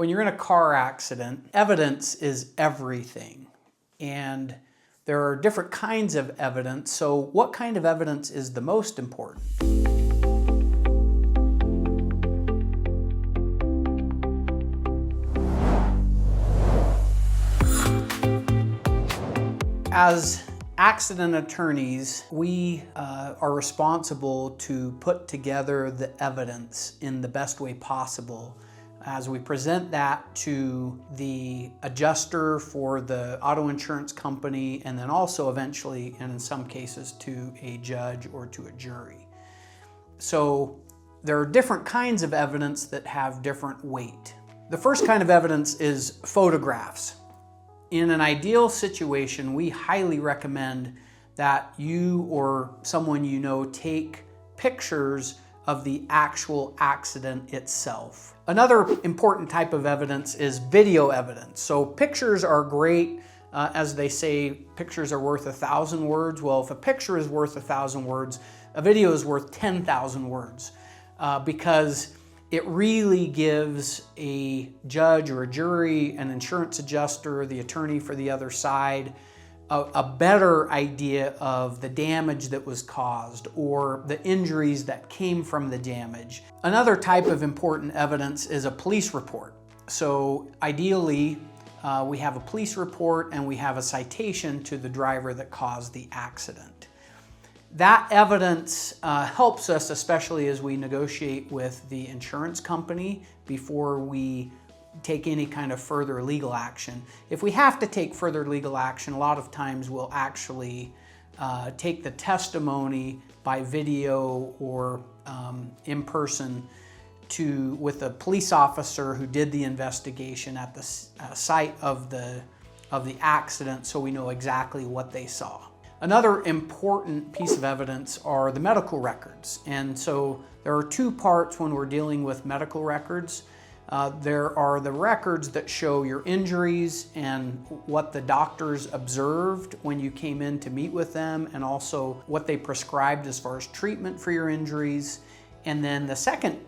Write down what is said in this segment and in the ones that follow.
When you're in a car accident, evidence is everything. And there are different kinds of evidence. So what kind of evidence is the most important? As accident attorneys, we are responsible to put together the evidence in the best way possible as we present that to the adjuster for the auto insurance company, and then also eventually, and in some cases, to a judge or to a jury. So there are different kinds of evidence that have different weight. The first kind of evidence is photographs. In an ideal situation, we highly recommend that you or someone you know take pictures of the actual accident itself. Another important type of evidence is video evidence. So pictures are great. As they say, pictures are worth 1,000 words. Well, if a picture is worth 1,000 words, a video is worth 10,000 words because it really gives a judge or a jury, an insurance adjuster, the attorney for the other side, a better idea of the damage that was caused or the injuries that came from the damage. Another type of important evidence is a police report. So ideally, we have a police report and we have a citation to the driver that caused the accident. That evidence helps us, especially as we negotiate with the insurance company before we take any kind of further legal action. If we have to take further legal action, a lot of times we'll actually take the testimony by video or in person with a police officer who did the investigation at the site of the accident, so we know exactly what they saw. Another important piece of evidence are the medical records. And so there are two parts when we're dealing with medical records. There are the records that show your injuries and what the doctors observed when you came in to meet with them, and also what they prescribed as far as treatment for your injuries. And then the second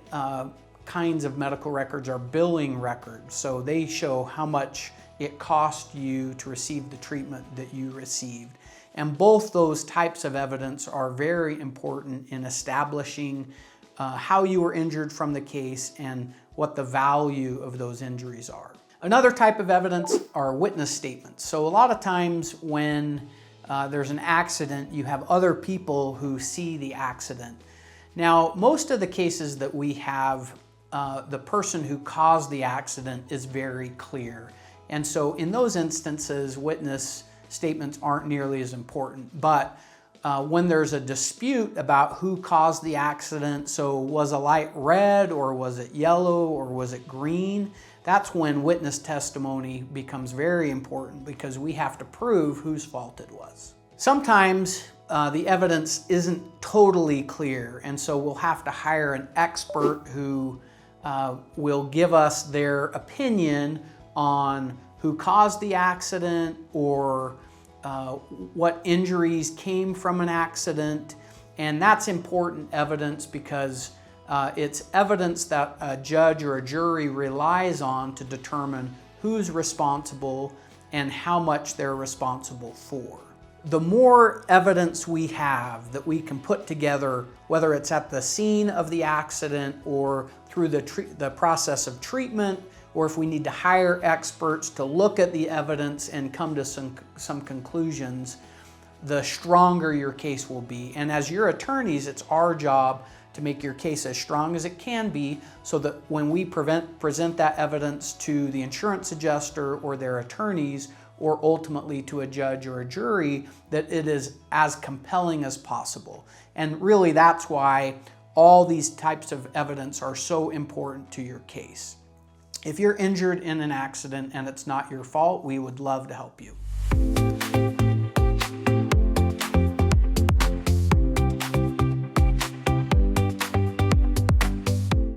kinds of medical records are billing records. So they show how much it cost you to receive the treatment that you received. And both those types of evidence are very important in establishing how you were injured from the case and what the value of those injuries are. Another type of evidence are witness statements. So a lot of times when there's an accident, you have other people who see the accident. Now, most of the cases that we have, the person who caused the accident is very clear. And so in those instances, witness statements aren't nearly as important. But when there's a dispute about who caused the accident, so was a light red or was it yellow or was it green, that's when witness testimony becomes very important because we have to prove whose fault it was. Sometimes the evidence isn't totally clear, and so we'll have to hire an expert who will give us their opinion on who caused the accident or what injuries came from an accident. And that's important evidence because it's evidence that a judge or a jury relies on to determine who's responsible and how much they're responsible for. The more evidence we have that we can put together, whether it's at the scene of the accident or through the process of treatment, or if we need to hire experts to look at the evidence and come to some conclusions, the stronger your case will be. And as your attorneys, it's our job to make your case as strong as it can be so that when we present that evidence to the insurance adjuster or their attorneys, or ultimately to a judge or a jury, that it is as compelling as possible. And really that's why all these types of evidence are so important to your case. If you're injured in an accident and it's not your fault, we would love to help you.